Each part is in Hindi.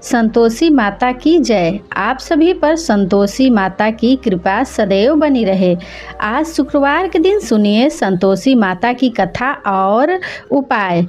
संतोषी माता की जय। आप सभी पर संतोषी माता की कृपा सदैव बनी रहे। आज शुक्रवार के दिन सुनिए संतोषी माता की कथा और उपाय।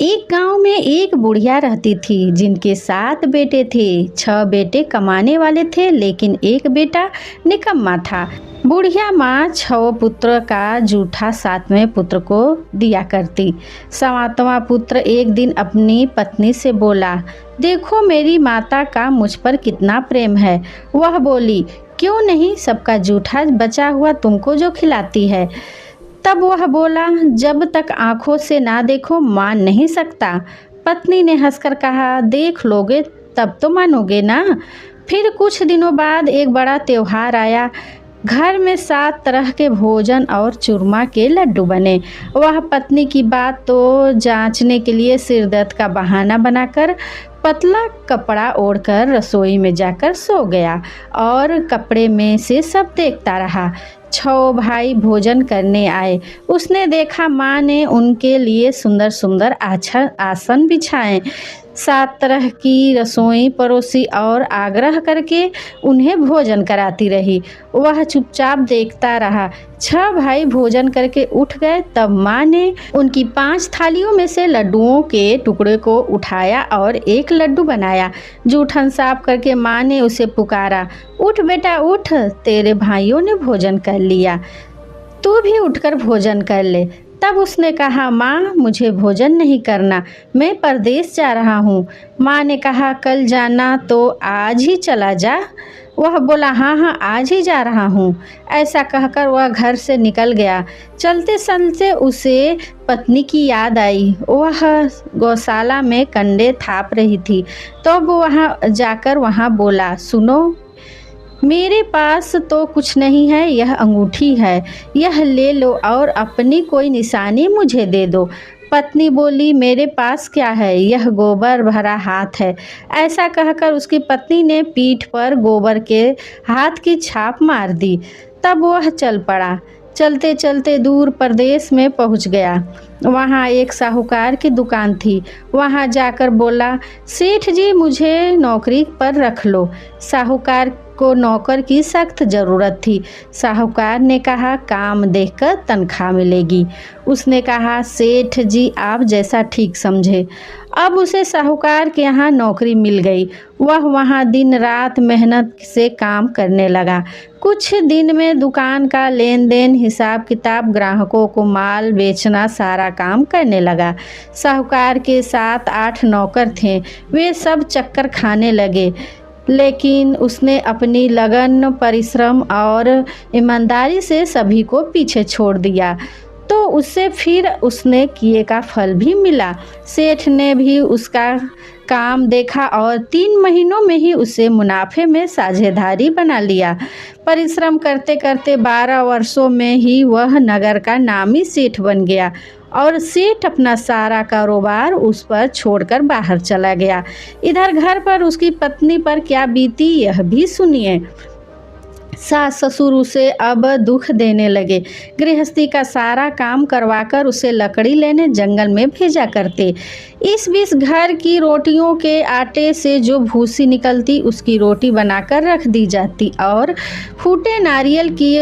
एक गांव में एक बुढ़िया रहती थी जिनके 7 बेटे थे। 6 बेटे कमाने वाले थे लेकिन एक बेटा निकम्मा था। बुढ़िया माँ 6 पुत्र का जूठा 7वें पुत्र को दिया करती। 7वां पुत्र एक दिन अपनी पत्नी से बोला, देखो मेरी माता का मुझ पर कितना प्रेम है। वह बोली, क्यों नहीं, सबका जूठा बचा हुआ तुमको जो खिलाती है। तब वह बोला, जब तक आंखों से ना देखो मान नहीं सकता। पत्नी ने हंसकर कहा, देख लोगे तब तो मानोगे ना। फिर कुछ दिनों बाद एक बड़ा त्योहार आया। घर में 7 तरह के भोजन और चूरमा के लड्डू बने। वह पत्नी की बात तो जांचने के लिए सिर दर्द का बहाना बनाकर पतला कपड़ा ओढ़कर रसोई में जाकर सो गया और कपड़े में से सब देखता रहा। 6 भाई भोजन करने आए। उसने देखा माँ ने उनके लिए सुंदर सुंदर आसन बिछाए, 7 तरह की रसोई परोसी और आग्रह करके उन्हें भोजन कराती रही। वह चुपचाप देखता रहा। 6 भाई भोजन करके उठ गए। तब माँ ने उनकी 5 थालियों में से लड्डुओं के टुकड़े को उठाया और एक लड्डू बनाया। जूठन साफ करके माँ ने उसे पुकारा, उठ बेटा उठ, तेरे भाइयों ने भोजन कर लिया, तू भी उठकर भोजन कर ले। तब उसने कहा, माँ मुझे भोजन नहीं करना, मैं परदेश जा रहा हूँ। माँ ने कहा, कल जाना तो आज ही चला जा। वह बोला, हाँ आज ही जा रहा हूँ। ऐसा कहकर वह घर से निकल गया। चलते चलते उसे पत्नी की याद आई। वह गौशाला में कंडे थाप रही थी। तो वहाँ जाकर वहाँ बोला, सुनो मेरे पास तो कुछ नहीं है, यह अंगूठी है, यह ले लो और अपनी कोई निशानी मुझे दे दो। पत्नी बोली, मेरे पास क्या है, यह गोबर भरा हाथ है। ऐसा कहकर उसकी पत्नी ने पीठ पर गोबर के हाथ की छाप मार दी। तब वह चल पड़ा। चलते चलते दूर प्रदेश में पहुंच गया। वहाँ एक साहूकार की दुकान थी। वहाँ जाकर बोला, सेठ जी मुझे नौकरी पर रख लो। साहूकार को नौकर की सख्त ज़रूरत थी। साहूकार ने कहा, काम देखकर तनख्वाह मिलेगी। उसने कहा, सेठ जी आप जैसा ठीक समझे। अब उसे साहूकार के यहाँ नौकरी मिल गई। वह वहाँ दिन रात मेहनत से काम करने लगा। कुछ दिन में दुकान का लेन देन, हिसाब किताब, ग्राहकों को माल बेचना, सारा काम करने लगा। साहूकार के 7-8 नौकर थे। वे सब चक्कर खाने लगे, लेकिन उसने अपनी लगन, परिश्रम और ईमानदारी से सभी को पीछे छोड़ दिया तो उससे फिर उसने किए का फल भी मिला। सेठ ने भी उसका काम देखा और 3 महीनों में ही उसे मुनाफे में साझेदारी बना लिया। परिश्रम करते करते 12 वर्षों में ही वह नगर का नामी सेठ बन गया और सेठ अपना सारा कारोबार उस पर छोड़कर बाहर चला गया। इधर घर पर उसकी पत्नी पर क्या बीती यह भी सुनिए। सास ससुर उसे अब दुख देने लगे। गृहस्थी का सारा काम करवाकर उसे लकड़ी लेने जंगल में भेजा करते। इस बीच घर की रोटियों के आटे से जो भूसी निकलती उसकी रोटी बनाकर रख दी जाती और फूटे नारियल की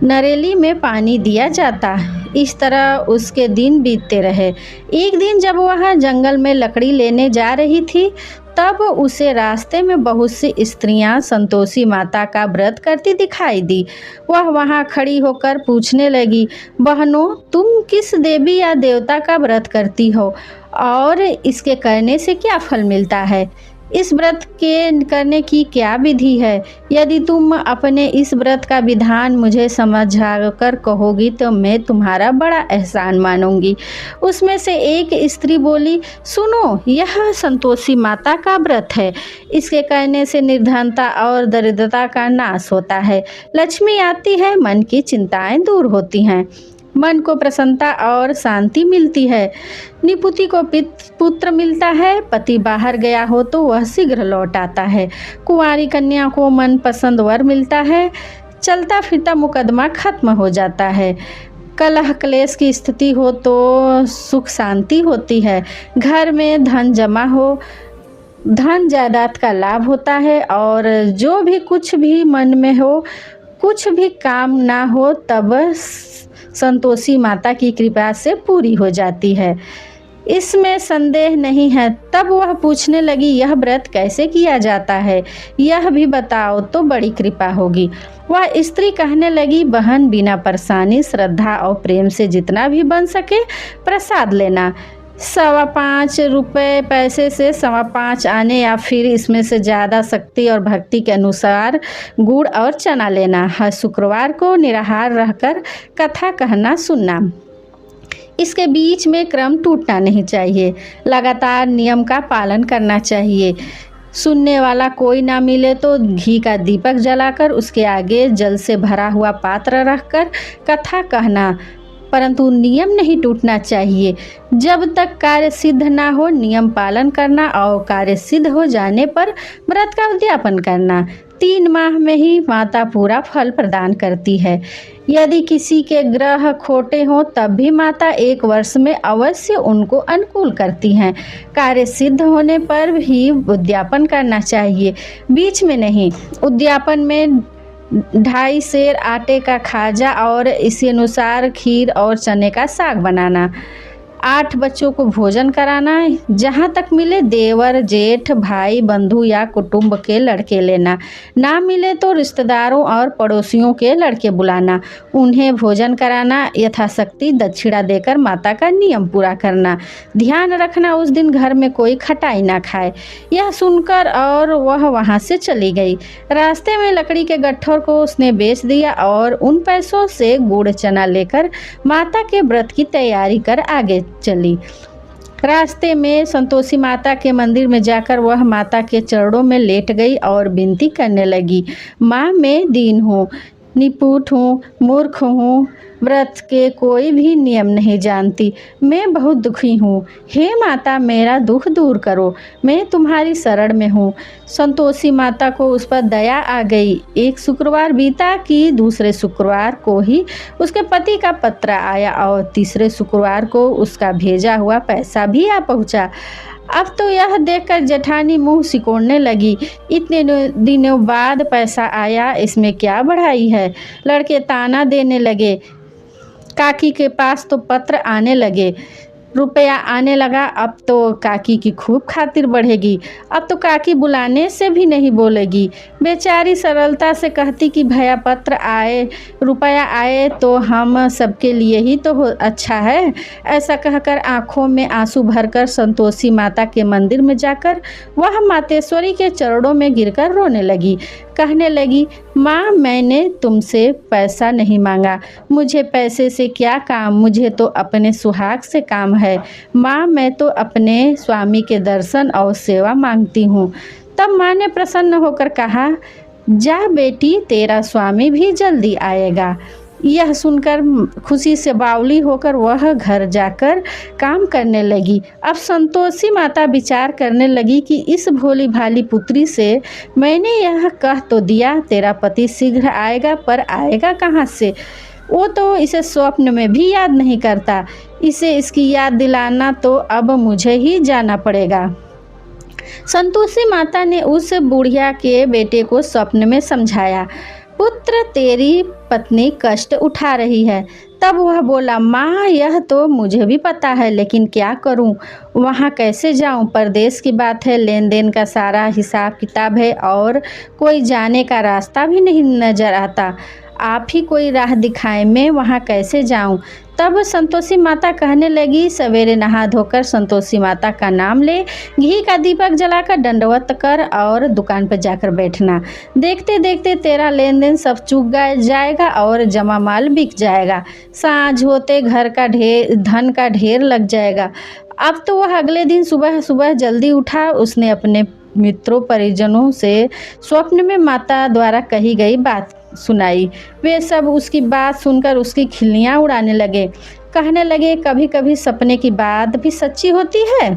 नरेली में पानी दिया जाता। इस तरह उसके दिन बीतते रहे। एक दिन जब वह जंगल में लकड़ी लेने जा रही थी तब उसे रास्ते में बहुत सी स्त्रियां संतोषी माता का व्रत करती दिखाई दी। वह वहां खड़ी होकर पूछने लगी, बहनों तुम किस देवी या देवता का व्रत करती हो और इसके करने से क्या फल मिलता है? इस व्रत के करने की क्या विधि है? यदि तुम अपने इस व्रत का विधान मुझे समझाकर कहोगी तो मैं तुम्हारा बड़ा एहसान मानूंगी। उसमें से एक स्त्री बोली, सुनो यह संतोषी माता का व्रत है। इसके करने से निर्धनता और दरिद्रता का नाश होता है, लक्ष्मी आती है, मन की चिंताएं दूर होती हैं, मन को प्रसन्नता और शांति मिलती है, निपुति को पुत्र मिलता है, पति बाहर गया हो तो वह शीघ्र लौट आता है, कुंवारी कन्या को मनपसंद वर मिलता है, चलता फिरता मुकदमा खत्म हो जाता है, कलह क्लेश की स्थिति हो तो सुख शांति होती है, घर में धन जमा हो धन जायदाद का लाभ होता है और जो भी कुछ भी मन में हो, कुछ भी काम ना हो, तब संतोषी माता की कृपा से पूरी हो जाती है, इसमें संदेह नहीं है। तब वह पूछने लगी, यह व्रत कैसे किया जाता है, यह भी बताओ तो बड़ी कृपा होगी। वह स्त्री कहने लगी, बहन बिना परेशानी, श्रद्धा और प्रेम से जितना भी बन सके प्रसाद लेना। 5.25 रुपये पैसे से 5.25 आने या फिर इसमें से ज़्यादा शक्ति और भक्ति के अनुसार गुड़ और चना लेना। हर शुक्रवार को निराहार रहकर कथा कहना सुनना। इसके बीच में क्रम टूटना नहीं चाहिए। लगातार नियम का पालन करना चाहिए। सुनने वाला कोई ना मिले तो घी का दीपक जलाकर उसके आगे जल से भरा हुआ पात्र रखकर कथा कहना, परंतु नियम नहीं टूटना चाहिए। जब तक कार्य सिद्ध ना हो नियम पालन करना और कार्य सिद्ध हो जाने पर व्रत का उद्यापन करना। 3 माह में ही माता पूरा फल प्रदान करती है। यदि किसी के ग्रह खोटे हों तब भी माता 1 वर्ष में अवश्य उनको अनुकूल करती हैं। कार्य सिद्ध होने पर भी उद्यापन करना चाहिए, बीच में नहीं। उद्यापन में 2.5 सेर आटे का खाजा और इसी अनुसार खीर और चने का साग बनाना। 8 बच्चों को भोजन कराना। जहाँ तक मिले देवर, जेठ, भाई, बंधु या कुटुंब के लड़के लेना। ना मिले तो रिश्तेदारों और पड़ोसियों के लड़के बुलाना, उन्हें भोजन कराना। यथाशक्ति दक्षिणा देकर माता का नियम पूरा करना। ध्यान रखना उस दिन घर में कोई खटाई ना खाए। यह सुनकर और वह वहाँ से चली गई। रास्ते में लकड़ी के गट्ठर को उसने बेच दिया और उन पैसों से गुड़ चना लेकर माता के व्रत की तैयारी कर आगे चली। रास्ते में संतोषी माता के मंदिर में जाकर वह माता के चरणों में लेट गई और विनती करने लगी, माँ मैं दीन हूँ, निपुट हूँ, मूर्ख हूँ, व्रत के कोई भी नियम नहीं जानती, मैं बहुत दुखी हूँ। हे माता मेरा दुख दूर करो, मैं तुम्हारी शरण में हूँ। संतोषी माता को उस पर दया आ गई। एक शुक्रवार बीता कि दूसरे शुक्रवार को ही उसके पति का पत्र आया और तीसरे शुक्रवार को उसका भेजा हुआ पैसा भी आ पहुँचा। अब तो यह देखकर जेठानी मुंह सिकोड़ने लगी, इतने दिनों बाद पैसा आया, इसमें क्या बढ़ाई है। लड़के ताना देने लगे। काकी के पास तो पत्र आने लगे, रुपया आने लगा। अब तो काकी की खूब खातिर बढ़ेगी। अब तो काकी बुलाने से भी नहीं बोलेगी। बेचारी सरलता से कहती कि भैया पत्र आए, रुपया आए तो हम सबके लिए ही तो अच्छा है। ऐसा कहकर आंखों में आंसू भरकर संतोषी माता के मंदिर में जाकर वह मातेश्वरी के चरणों में गिरकर रोने लगी। कहने लगी, माँ मैंने तुमसे पैसा नहीं मांगा, मुझे पैसे से क्या काम, मुझे तो अपने सुहाग से काम है। माँ मैं तो अपने स्वामी के दर्शन और सेवा मांगती हूँ। तब माँ ने प्रसन्न होकर कहा, जा बेटी तेरा स्वामी भी जल्दी आएगा। यह सुनकर खुशी से बावली होकर वह घर जाकर काम करने लगी। अब संतोषी माता विचार करने लगी कि इस भोली भाली पुत्री से मैंने यह कह तो दिया तेरा पति शीघ्र आएगा, पर आएगा कहाँ से। वो तो इसे स्वप्न में भी याद नहीं करता। इसे इसकी याद दिलाना तो अब मुझे ही जाना पड़ेगा। संतोषी माता ने उस बुढ़िया के बेटे को स्वप्न में समझाया, पुत्र तेरी पत्नी कष्ट उठा रही है। तब वह बोला, माँ यह तो मुझे भी पता है, लेकिन क्या करूँ, वहाँ कैसे जाऊँ। परदेश की बात है, लेन देन का सारा हिसाब किताब है और कोई जाने का रास्ता भी नहीं नजर आता। आप ही कोई राह दिखाएं, मैं वहाँ कैसे जाऊँ। तब संतोषी माता कहने लगी, सवेरे नहा धोकर संतोषी माता का नाम ले, घी का दीपक जलाकर दंडवत कर और दुकान पर जाकर बैठना। देखते देखते तेरा लेन देन सब चूक जाएगा और जमा माल बिक जाएगा। सांझ होते घर का धन का ढेर लग जाएगा। अब तो वह अगले दिन सुबह सुबह जल्दी उठा। उसने अपने मित्रों परिजनों से स्वप्न में माता द्वारा कही गई बात सुनाई। वे सब उसकी बात सुनकर उसकी खिल्लियाँ उड़ाने लगे। कहने लगे, कभी कभी सपने की बात भी सच्ची होती है।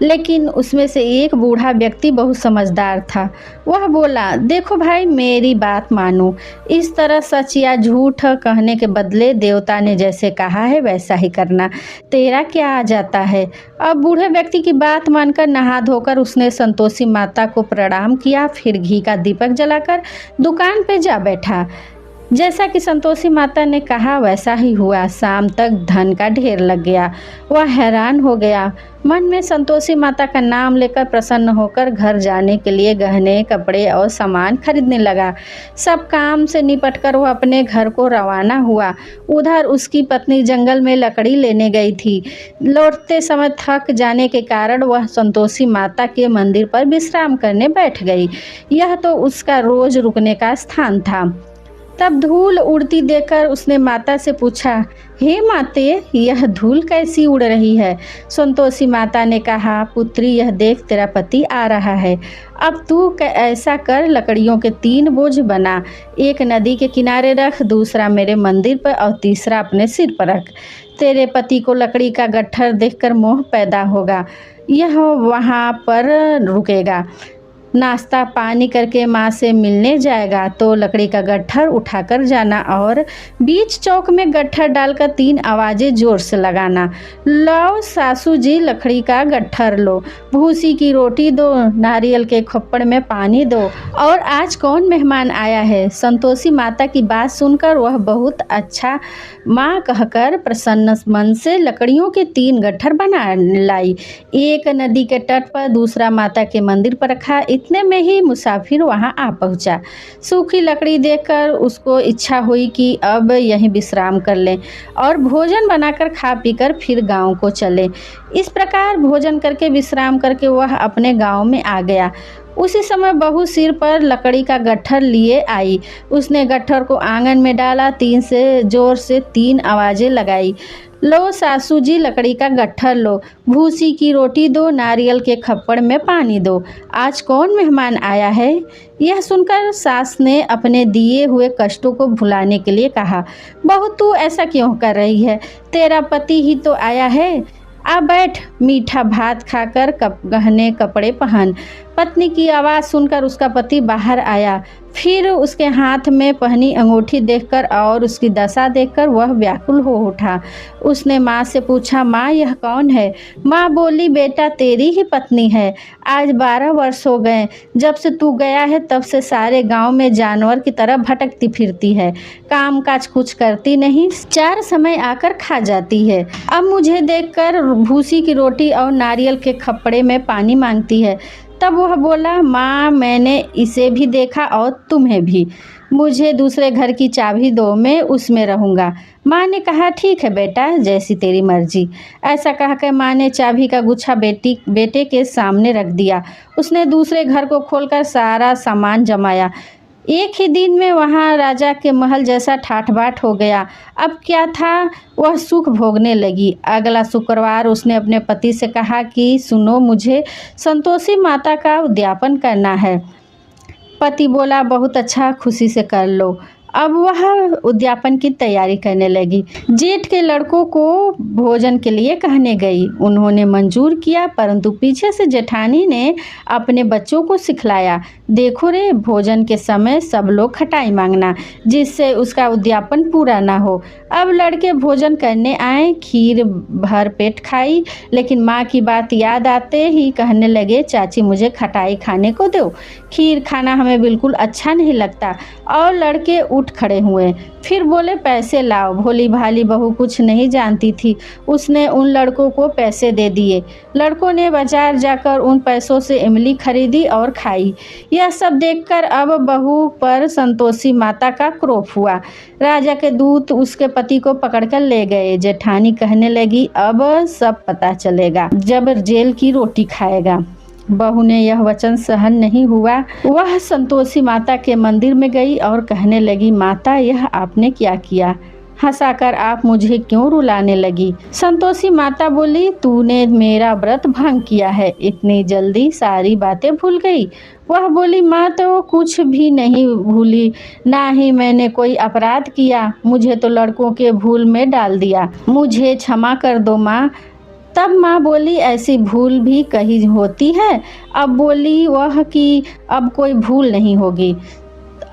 लेकिन उसमें से एक बूढ़ा व्यक्ति बहुत समझदार था। वह बोला, देखो भाई, मेरी बात मानो। इस तरह सच या झूठ कहने के बदले देवता ने जैसे कहा है वैसा ही करना। तेरा क्या आ जाता है। अब बूढ़े व्यक्ति की बात मानकर नहा धोकर उसने संतोषी माता को प्रणाम किया, फिर घी का दीपक जलाकर दुकान पे जा बैठा। जैसा कि संतोषी माता ने कहा वैसा ही हुआ। शाम तक धन का ढेर लग गया। वह हैरान हो गया। मन में संतोषी माता का नाम लेकर प्रसन्न होकर घर जाने के लिए गहने, कपड़े और सामान खरीदने लगा। सब काम से निपटकर वह अपने घर को रवाना हुआ। उधर उसकी पत्नी जंगल में लकड़ी लेने गई थी। लौटते समय थक जाने के कारण वह संतोषी माता के मंदिर पर विश्राम करने बैठ गई। यह तो उसका रोज रुकने का स्थान था। तब धूल उड़ती देखकर उसने माता से पूछा, हे माते, यह धूल कैसी उड़ रही है। संतोषी माता ने कहा, पुत्री, यह देख तेरा पति आ रहा है। अब तू ऐसा कर, लकड़ियों के 3 बोझ बना। एक नदी के किनारे रख, दूसरा मेरे मंदिर पर और तीसरा अपने सिर पर रख। तेरे पति को लकड़ी का गट्ठर देखकर मोह पैदा होगा। यह वहाँ पर रुकेगा, नाश्ता पानी करके माँ से मिलने जाएगा तो लकड़ी का गट्ठर उठाकर जाना और बीच चौक में गट्ठर डालकर 3 आवाज़ें जोर से लगाना। लो सासू जी, लकड़ी का गट्ठर लो, भूसी की रोटी दो, नारियल के खप्पड़ में पानी दो, और आज कौन मेहमान आया है। संतोषी माता की बात सुनकर वह बहुत अच्छा माँ कहकर प्रसन्न मन से लकड़ियों के 3 गट्ठर बना लाई। एक नदी के तट पर, दूसरा माता के मंदिर पर रखा। इतने में ही मुसाफिर वहां आ पहुंचा। सूखी लकड़ी देखकर उसको इच्छा हुई कि अब यहीं विश्राम कर लें और भोजन बनाकर खा पीकर फिर गांव को चले। इस प्रकार भोजन करके विश्राम करके वह अपने गांव में आ गया। उसी समय बहू सिर पर लकड़ी का गट्ठर लिए आई। उसने गट्ठर को आंगन में डाला, 3 से जोर से 3 आवाज़ें लगाई। लो सासू जी, लकड़ी का गट्ठर लो, भूसी की रोटी दो, नारियल के खप्पड़ में पानी दो, आज कौन मेहमान आया है। यह सुनकर सास ने अपने दिए हुए कष्टों को भुलाने के लिए कहा, बहू तू ऐसा क्यों कर रही है, तेरा पति ही तो आया है। आ बैठ, मीठा भात खाकर गहने कपड़े पहन। पत्नी की आवाज़ सुनकर उसका पति बाहर आया। फिर उसके हाथ में पहनी अंगूठी देखकर और उसकी दशा देखकर वह व्याकुल हो उठा। उसने माँ से पूछा, माँ यह कौन है। माँ बोली, बेटा तेरी ही पत्नी है। आज 12 वर्ष हो गए, जब से तू गया है तब से सारे गांव में जानवर की तरह भटकती फिरती है, काम काज कुछ करती नहीं, 4 समय आकर खा जाती है। अब मुझे देखकर भूसी की रोटी और नारियल के खप्पड़े में पानी मांगती है। तब वह बोला, माँ मैंने इसे भी देखा और तुम्हें भी, मुझे दूसरे घर की चाबी दो, मैं उसमें रहूँगा। माँ ने कहा, ठीक है बेटा, जैसी तेरी मर्जी। ऐसा कहकर माँ ने चाबी का गुच्छा बेटे के सामने रख दिया। उसने दूसरे घर को खोलकर सारा सामान जमाया। एक ही दिन में वहाँ राजा के महल जैसा ठाठ बाट हो गया। अब क्या था, वह सुख भोगने लगी। अगला शुक्रवार उसने अपने पति से कहा कि सुनो, मुझे संतोषी माता का उद्यापन करना है। पति बोला, बहुत अच्छा, खुशी से कर लो। अब वह उद्यापन की तैयारी करने लगी। जेठ के लड़कों को भोजन के लिए कहने गई। उन्होंने मंजूर किया, परंतु पीछे से जेठानी ने अपने बच्चों को सिखलाया, देखो रे, भोजन के समय सब लोग खटाई मांगना, जिससे उसका उद्यापन पूरा ना हो। अब लड़के भोजन करने आए, खीर भर पेट खाई, लेकिन माँ की बात याद आते ही कहने लगे, चाची मुझे खटाई खाने को दो, खीर खाना हमें बिल्कुल अच्छा नहीं लगता। और लड़के उठ खड़े हुए, फिर बोले, पैसे लाओ। भोली भाली बहू कुछ नहीं जानती थी, उसने उन लड़कों को पैसे दे दिए। लड़कों ने बाजार जाकर उन पैसों से इमली खरीदी और खाई। यह सब देखकर अब बहू पर संतोषी माता का क्रोध हुआ। राजा के दूत उसके पति को पकड़कर ले गए। जेठानी कहने लगी, अब सब पता चलेगा जब जेल की रोटी खाएगा। बहू ने यह वचन सहन नहीं हुआ। वह संतोषी माता के मंदिर में गई और कहने लगी, माता यह आपने क्या किया, हंसाकर आप मुझे क्यों रुलाने लगी। संतोषी माता बोली, तूने मेरा व्रत भंग किया है, इतनी जल्दी सारी बातें भूल गई। वह बोली, माँ तो कुछ भी नहीं भूली, ना ही मैंने कोई अपराध किया, मुझे तो लड़कों के भूल में डाल दिया, मुझे क्षमा कर दो माँ। तब माँ बोली, ऐसी भूल भी कहीं होती है? अब बोली वह कि अब कोई भूल नहीं होगी।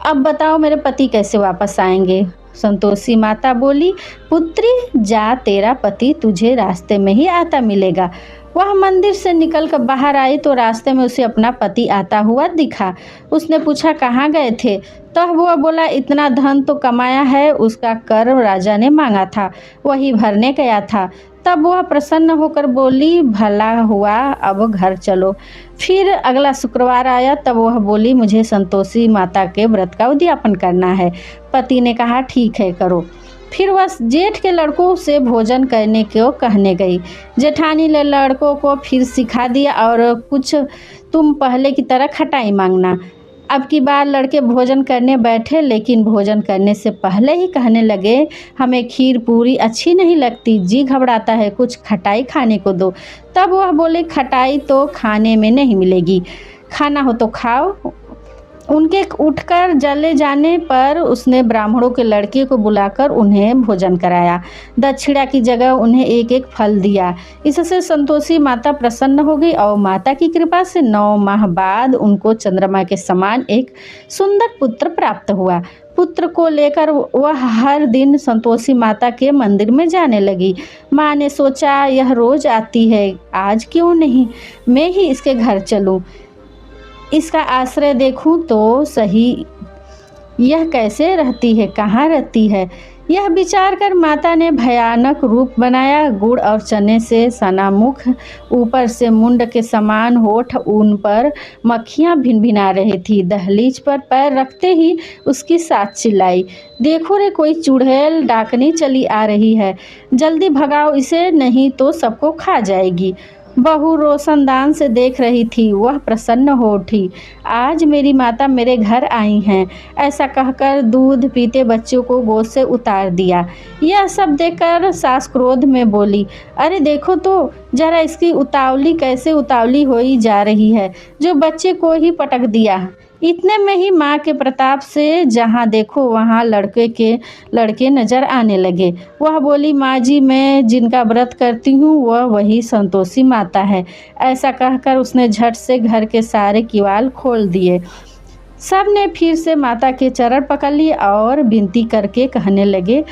अब बताओ मेरे पति कैसे वापस आएंगे? संतोषी माता बोली, पुत्री जा, तेरा पति तुझे रास्ते में ही आता मिलेगा। वह मंदिर से निकलकर बाहर आई तो रास्ते में उसे अपना पति आता हुआ दिखा। उसने पूछा, कहाँ गए थे? तो वह बोला, इतना धन तो कमाया है, उसका कर राजा ने मांगा था, वही भरने गया था। तब वह प्रसन्न होकर बोली, भला हुआ, अब घर चलो। फिर अगला शुक्रवार आया, तब वह बोली, मुझे संतोषी माता के व्रत का उद्यापन करना है। पति ने कहा, ठीक है, करो। फिर वह जेठ के लड़कों से भोजन करने को कहने गई। जेठानी ने लड़कों को फिर सिखा दिया, और कुछ तुम पहले की तरह खटाई मांगना। अब की बार लड़के भोजन करने बैठे, लेकिन भोजन करने से पहले ही कहने लगे, हमें खीर पूरी अच्छी नहीं लगती, जी घबराता है, कुछ खटाई खाने को दो। तब वह बोले, खटाई तो खाने में नहीं मिलेगी, खाना हो तो खाओ। उनके उठकर चले जाने पर उसने ब्राह्मणों के लड़के को बुलाकर उन्हें भोजन कराया। दक्षिणा की जगह उन्हें एक एक फल दिया। इससे संतोषी माता प्रसन्न हो गई और माता की कृपा से 9 माह बाद उनको चंद्रमा के समान एक सुंदर पुत्र प्राप्त हुआ। पुत्र को लेकर वह हर दिन संतोषी माता के मंदिर में जाने लगी। माँ ने सोचा, यह रोज आती है, आज क्यों नहीं मैं ही इसके घर चलूं, इसका आश्रय देखूं तो सही, यह कैसे रहती है, कहाँ रहती है। यह विचार कर माता ने भयानक रूप बनाया। गुड़ और चने से सना मुख, ऊपर से मुंड के समान होठ, उन पर मक्खियाँ भिनभिना रही थी। दहलीज पर पैर रखते ही उसकी सास चिल्लाई, देखो रे, कोई चुड़ैल डाकनी चली आ रही है, जल्दी भगाओ इसे, नहीं तो सबको खा जाएगी। बहू रोशनदान से देख रही थी। वह प्रसन्न हो उठी, आज मेरी माता मेरे घर आई हैं। ऐसा कहकर दूध पीते बच्चों को गोद से उतार दिया। यह सब देखकर सास क्रोध में बोली, अरे देखो तो जरा इसकी उतावली कैसे उतावली होई जा रही है, जो बच्चे को ही पटक दिया। इतने में ही माँ के प्रताप से जहाँ देखो वहाँ लड़के नजर आने लगे। वह बोली, माँ जी, मैं जिनका व्रत करती हूँ वह वही संतोषी माता है। ऐसा कहकर उसने झट से घर के सारे किवाड़ खोल दिए। सब ने फिर से माता के चरण पकड़ लिए और विनती करके कहने लगे,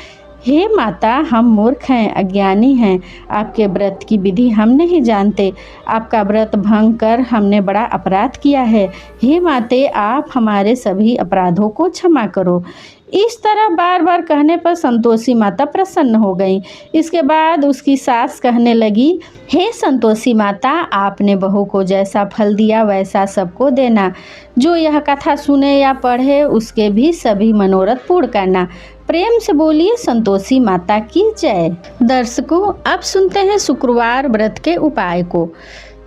हे माता, हम मूर्ख हैं, अज्ञानी हैं, आपके व्रत की विधि हम नहीं जानते, आपका व्रत भंग कर हमने बड़ा अपराध किया है। हे माते, आप हमारे सभी अपराधों को क्षमा करो। इस तरह बार बार कहने पर संतोषी माता प्रसन्न हो गई। इसके बाद उसकी सास कहने लगी, हे संतोषी माता, आपने बहू को जैसा फल दिया वैसा सबको देना। जो यह कथा सुने या पढ़े उसके भी सभी मनोरथ पूर्ण करना। प्रेम से बोलिए संतोषी माता की जय। दर्शकों, अब सुनते हैं शुक्रवार व्रत के उपाय को।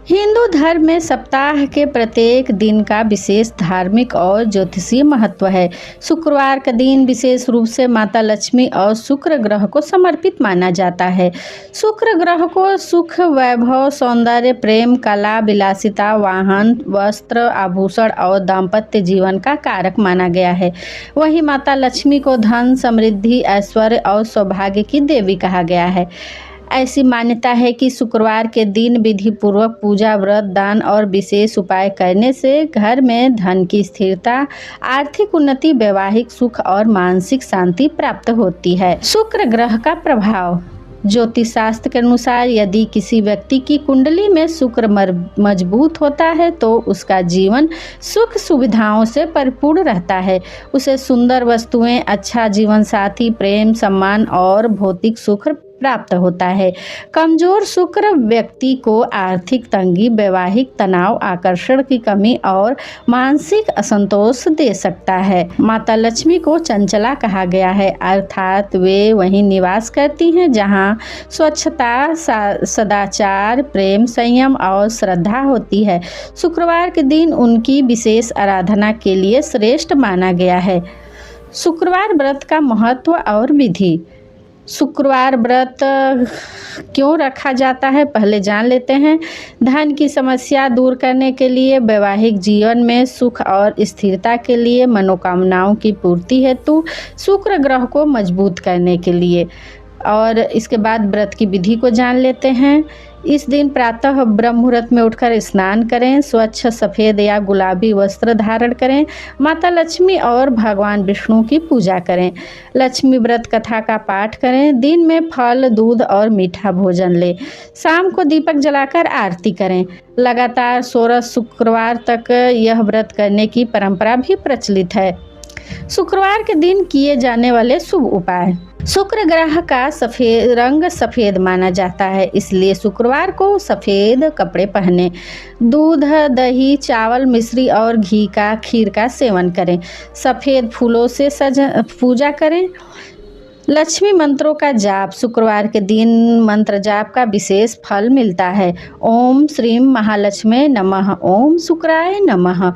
हिंदू धर्म में सप्ताह के प्रत्येक दिन का विशेष धार्मिक और ज्योतिषीय महत्व है। शुक्रवार का दिन विशेष रूप से माता लक्ष्मी और शुक्र ग्रह को समर्पित माना जाता है। शुक्र ग्रह को सुख, वैभव, सौंदर्य, प्रेम, कला, विलासिता, वाहन, वस्त्र, आभूषण और दाम्पत्य जीवन का कारक माना गया है। वहीं माता लक्ष्मी को धन, समृद्धि, ऐश्वर्य और सौभाग्य की देवी कहा गया है। ऐसी मान्यता है कि शुक्रवार के दिन विधि पूर्वक पूजा, व्रत, दान और विशेष उपाय करने से घर में धन की स्थिरता, आर्थिक उन्नति, वैवाहिक सुख और मानसिक शांति प्राप्त होती है। शुक्र ग्रह का प्रभाव। ज्योतिष शास्त्र के अनुसार यदि किसी व्यक्ति की कुंडली में शुक्र मजबूत होता है तो उसका जीवन सुख सुविधाओं से परिपूर्ण रहता है। उसे सुंदर वस्तुएं, अच्छा जीवन साथी, प्रेम, सम्मान और भौतिक सुख प्राप्त होता है। कमजोर शुक्र व्यक्ति को आर्थिक तंगी, वैवाहिक तनाव, आकर्षण की कमी और मानसिक असंतोष दे सकता है। माता लक्ष्मी को चंचला कहा गया है, अर्थात वे वहीं निवास करती हैं जहां स्वच्छता, सदाचार, प्रेम, संयम और श्रद्धा होती है। शुक्रवार के दिन उनकी विशेष आराधना के लिए श्रेष्ठ माना गया है। शुक्रवार व्रत का महत्व और विधि। शुक्रवार व्रत क्यों रखा जाता है, पहले जान लेते हैं। धन की समस्या दूर करने के लिए, वैवाहिक जीवन में सुख और स्थिरता के लिए, मनोकामनाओं की पूर्ति हेतु, शुक्र ग्रह को मजबूत करने के लिए। और इसके बाद व्रत की विधि को जान लेते हैं। इस दिन प्रातः ब्रह्म मुहूर्त में उठकर स्नान करें, स्वच्छ सफ़ेद या गुलाबी वस्त्र धारण करें, माता लक्ष्मी और भगवान विष्णु की पूजा करें, लक्ष्मी व्रत कथा का पाठ करें, दिन में फल, दूध और मीठा भोजन लें, शाम को दीपक जलाकर आरती करें। लगातार 16 शुक्रवार तक यह व्रत करने की परंपरा भी प्रचलित है। शुक्रवार के दिन किए जाने वाले शुभ उपाय। शुक्र ग्रह का सफ़ेद माना जाता है, इसलिए शुक्रवार को सफ़ेद कपड़े पहने, दूध, दही, चावल, मिश्री और घी का खीर का सेवन करें, सफ़ेद फूलों से पूजा करें। लक्ष्मी मंत्रों का जाप। शुक्रवार के दिन मंत्र जाप का विशेष फल मिलता है। ओम श्रीं महालक्ष्मी नमः, ओम शुक्राय नमः।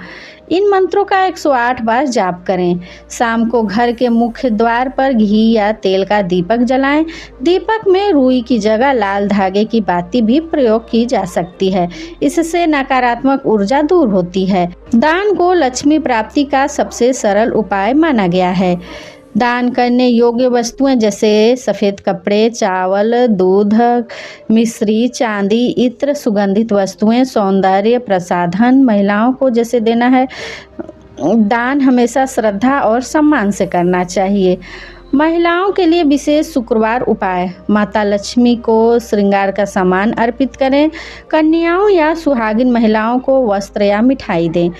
इन मंत्रों का 108 बार जाप करें। शाम को घर के मुख्य द्वार पर घी या तेल का दीपक जलाएं। दीपक में रुई की जगह लाल धागे की बाती भी प्रयोग की जा सकती है। इससे नकारात्मक ऊर्जा दूर होती है। दान को लक्ष्मी प्राप्ति का सबसे सरल उपाय माना गया है। दान करने योग्य वस्तुएं जैसे सफ़ेद कपड़े, चावल, दूध, मिश्री, चांदी, इत्र, सुगंधित वस्तुएं, सौंदर्य प्रसाधन महिलाओं को जैसे देना है। दान हमेशा श्रद्धा और सम्मान से करना चाहिए। महिलाओं के लिए विशेष शुक्रवार उपाय। माता लक्ष्मी को श्रृंगार का सामान अर्पित करें। कन्याओं या सुहागिन महिलाओं को वस्त्र या मिठाई दें।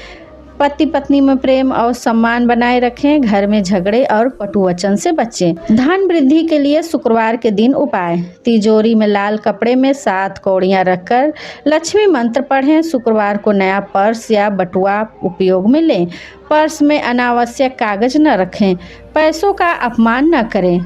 पति पत्नी में प्रेम और सम्मान बनाए रखें। घर में झगड़े और कटु वचन से बचें। धन वृद्धि के लिए शुक्रवार के दिन उपाय। तिजोरी में लाल कपड़े में 7 कौड़ियाँ रखकर लक्ष्मी मंत्र पढ़ें। शुक्रवार को नया पर्स या बटुआ उपयोग में लें। पर्स में अनावश्यक कागज न रखें। पैसों का अपमान न करें।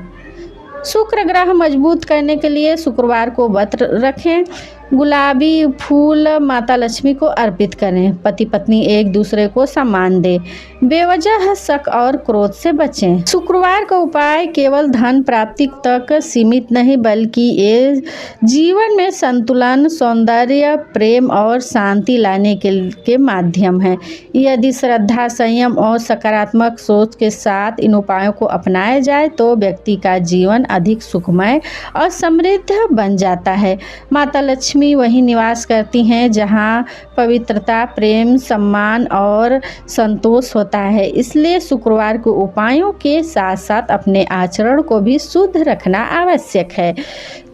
शुक्र ग्रह मजबूत करने के लिए शुक्रवार को व्रत रखें। गुलाबी फूल माता लक्ष्मी को अर्पित करें। पति पत्नी एक दूसरे को सम्मान दें। बेवजह शक और क्रोध से बचें। शुक्रवार का उपाय केवल धन प्राप्ति तक सीमित नहीं, बल्कि ये जीवन में संतुलन, सौंदर्य, प्रेम और शांति लाने के माध्यम है। यदि श्रद्धा, संयम और सकारात्मक सोच के साथ इन उपायों को अपनाया जाए तो व्यक्ति का जीवन अधिक सुखमय और समृद्ध बन जाता है। माता लक्ष्मी वहीं निवास करती हैं जहां पवित्रता, प्रेम, सम्मान और संतोष होता है। इसलिए शुक्रवार के उपायों के साथ साथ अपने आचरण को भी शुद्ध रखना आवश्यक है।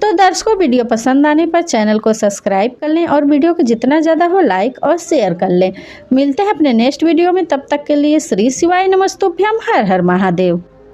तो दर्शकों, वीडियो पसंद आने पर चैनल को सब्सक्राइब कर लें और वीडियो को जितना ज़्यादा हो लाइक और शेयर कर लें। मिलते हैं अपने नेक्स्ट वीडियो में, तब तक के लिए श्री शिवाय नमस्तुभ्यम। हर हर महादेव।